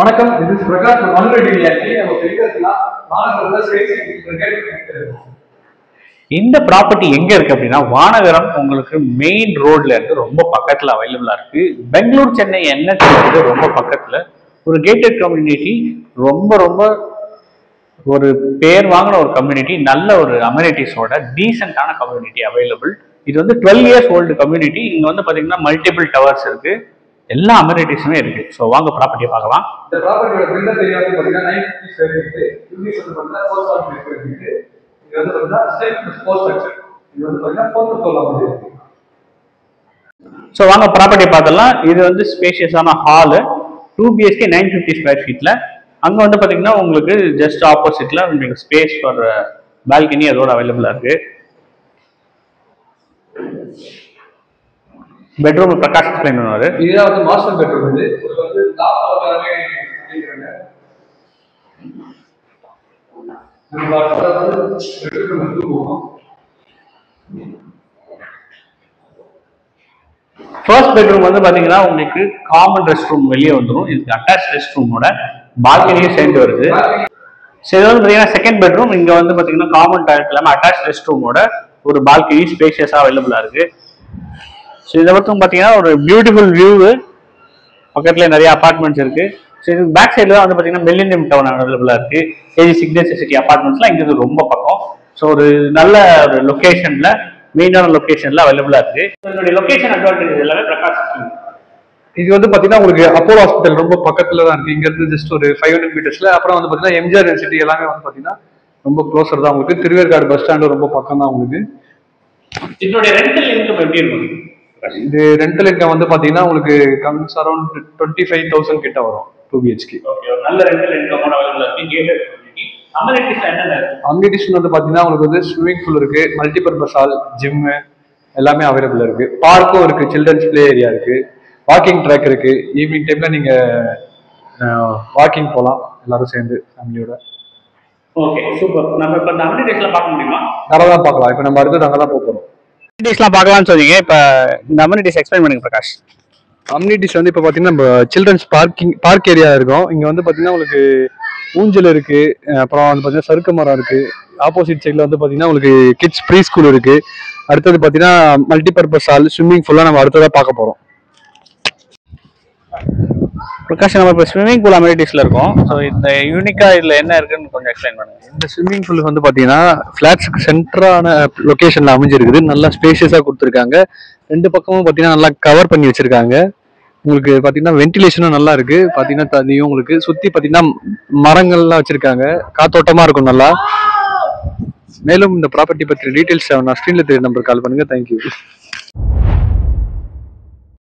வணக்கம், இது பிரகாஷ் மனுரெட்டி. இந்த ப்ராப்பர்ட்டி எங்க இருக்கு அப்படின்னா வானகரம் உங்களுக்கு மெயின் ரோட்ல இருந்து ரொம்ப பக்கத்துல அவைலபிளா இருக்கு. பெங்களூர் சென்னை NH ரொம்ப பக்கத்துல ஒரு கேட்டட் கம்யூனிட்டி, ரொம்ப ரொம்ப ஒரு பேர் வாங்கின ஒரு கம்யூனிட்டி, நல்ல ஒரு அமெனிட்டிஸோட டீசென்டான கம்யூனிட்டி அவைலபிள். இது வந்து 12 இயர்ஸ் ஓல்டு கம்யூனிட்டி. இங்க வந்து பாத்தீங்கன்னா மல்டிபிள் டவர்ஸ் இருக்கு, எல்லா அமெனிட்டிஸுமே இருக்கு. ஸோ வாங்க ப்ராப்பர்ட்டியை பார்க்கலாம். இந்த ப்ராப்பர்ட்டியோட பில்டர் ஏரியா வந்து பாத்தீங்கன்னா 950 ஸ்கொயர் ஃபீட். யூனிட் வந்து பாத்தீங்கன்னா 440 ஸ்கொயர் ஃபீட். இது வந்து பாத்தீங்கன்னா ஸ்டெப் ஸ்போர்ட் ஸ்ட்ரக்சர். இது வந்து பாத்தீங்கன்னா 4 ஃப்ளோர் அமைஞ்சிருக்கு. ஸோ வாங்க ப்ராப்பர்ட்டியை பார்த்துடலாம். இது வந்து ஸ்பேஷியஸான ஹாலு, 2 BHK 950 ஸ்கொயர் ஃபீட்ல. அங்க வந்து பாத்தீங்கன்னா உங்களுக்கு ஜஸ்ட் ஆப்போசிட்ல உங்களுக்கு ஸ்பேஸ் ஃபார் பால்கனி அதோட அவைலபிளா இருக்கு. பெட்ரூம் பிரகாஷ் எக்ஸ்பிளைன் பண்ணுவாரு. இதுதான் வந்து மாஸ்டர் பெட்ரூம். இது வந்து லாஸ்ட் அவராவே பண்ணிருக்காங்க. நம்ம வந்து பெட்ரூம் வந்து போவோம். ஃபர்ஸ்ட் பெட்ரூம் வந்து பாத்தீங்கன்னா உங்களுக்கு காமன் ரெஸ்ட் ரூம் வெளியே வந்துடும். இதுக்கு அட்டாச் ரெஸ்ட் ரூமோட பால்கனியும் சேர்ந்து வருது. ஸோ இது வந்து பார்த்தீங்கன்னா செகண்ட் பெட்ரூம். இங்கே வந்து பார்த்தீங்கன்னா காமன் டாய்லெட் இல்லாமல் அட்டாச் ரெஸ்ட் ரூமோட ஒரு பால்கனி ஸ்பேஷியஸாக அவைலபிளாக இருக்கு. ஸோ இதை மட்டும் பார்த்தீங்கன்னா ஒரு பியூட்டிஃபுல் வியூ, பக்கத்தில் நிறைய அப்பார்ட்மெண்ட்ஸ் இருக்கு. ஸோ இதுக்கு பேக் சைடில் தான் வந்து பார்த்தீங்கன்னா மில்லினியம் டவுன் அவைலபிளாக இருக்கு. ஏஜி சிக்னேச்சர் சிட்டி அப்பார்ட்மெண்ட்ஸ்லாம் இங்கே ரொம்ப பக்கம். ஸோ ஒரு நல்ல ஒரு லொக்கேஷனில், மெயினான லொக்கேஷனில் அவைலபிளாக இருக்கு. இதனுடைய லொக்கேஷன் அட்வான்டேஜ் எல்லாமே பிரகாஷ். இது வந்து பாத்தீங்கன்னா உங்களுக்கு அப்போலோ ஹாஸ்பிட்டல் ரொம்ப பக்கத்துல தான் இருக்கு. இங்க இருந்து ஜஸ்ட் ஒரு 500 மீட்டர்ஸ்ல. அப்புறம் வந்து பாத்தீங்கன்னா எம்ஜிஆர் யூனிவர்சிட்டி எல்லாமே வந்து பாத்தீங்கன்னா ரொம்ப க்ளோசர் தான் உங்களுக்கு. திருவேற்காடு பஸ் ஸ்டாண்டு ரொம்ப பக்கம் தான் உங்களுக்கு. இதனுடைய ரெண்டல் இன்கம் எப்படி இருக்கும்? இது ரெண்டல் இன்கம் வந்து பாத்தீங்கன்னா உங்களுக்கு கம்ஸ் அரௌண்ட் 25,000 கிட்ட வரும் 2 BHK. நல்ல ரெண்டல் இன்கம் அவைலபிளா இருக்கு. அம்யூனிட்டிஸ் வந்து பாத்தீங்கன்னா உங்களுக்கு வந்து ஸ்விம்மிங் பூல் இருக்கு, மல்டிபர்பஸ் ஹால், ஜிம் எல்லாமே அவைலபிளா இருக்கு. பார்க்கும் இருக்கு, சில்ட்ரன்ஸ் பிளே ஏரியா இருக்கு, வாக்கிங் ட்ராக் இருக்கு. ஈவினிங் டைம்ல நீங்க வாக்கிங் போகலாம் எல்லாரும் சேர்ந்து ஃபேமிலியோட. Okay, super. நம்ம இப்ப இந்த அமெனிட்டிஸ்லாம் பார்க்க முடியுமா? தான் பார்க்கலாம். இப்போ நம்ம அடுத்து அங்கே தான் போகிறோம். அமெனிட்டிஸ்லாம் பார்க்கலாம்னு சொன்னீங்க. இப்போ இந்த அமெனிட்டிஸ் எக்ஸ்பிளைன் பண்ணுங்க பிரகாஷ். அம்யூனிட்டிஸ் வந்து இப்போ பார்த்தீங்கன்னா நம்ம சில்ட்ரன்ஸ் பார்க் ஏரியா இருக்கும். இங்கே வந்து பார்த்தீங்கன்னா உங்களுக்கு ஊஞ்சல் இருக்கு, அப்புறம் வந்து பார்த்தீங்கன்னா சறுக்கு மரம் இருக்கு. ஆப்போசிட் சைடில் வந்து பார்த்தீங்கன்னா உங்களுக்கு கிட்ஸ் ப்ரீ ஸ்கூல் இருக்கு. அடுத்தது பார்த்தீங்கன்னா மல்டிபர்பஸ் ஹால், ஸ்விம்மிங் பூல்லாம் நம்ம அடுத்ததாக பார்க்க போகிறோம். பிரகாஷ், நம்ம இப்போ ஸ்விம்மிங் பூல் அமெனிட்டிஸ்ல இருக்கோம். ஸோ இந்த யூனிக்கா இதில் என்ன இருக்குன்னு கொஞ்சம் எக்ஸ்பிளைன் பண்ணுங்க. இந்த ஸ்விம்மிங் பூல் வந்து பார்த்தீங்கன்னா ஃபிளாட்ஸுக்கு சென்டரான லொக்கேஷனில் அமைஞ்சிருக்குது. நல்லா ஸ்பேஷியஸாக கொடுத்துருக்காங்க. ரெண்டு பக்கமும் பார்த்தீங்கன்னா நல்லா கவர் பண்ணி வச்சிருக்காங்க. உங்களுக்கு பார்த்தீங்கன்னா வென்டிலேஷனும் நல்லா இருக்கு. பார்த்தீங்கன்னா தண்ணியும் உங்களுக்கு சுற்றி பார்த்தீங்கன்னா மரங்கள்லாம் வச்சிருக்காங்க. காத்தோட்டமாக இருக்கும் நல்லா. மேலும் இந்த ப்ராப்பர்ட்டி பற்றி டீட்டெயில்ஸ் நான் ஸ்க்ரீனில் தெரிய நம்பருக்கு கால் பண்ணுங்க. தேங்க்யூ.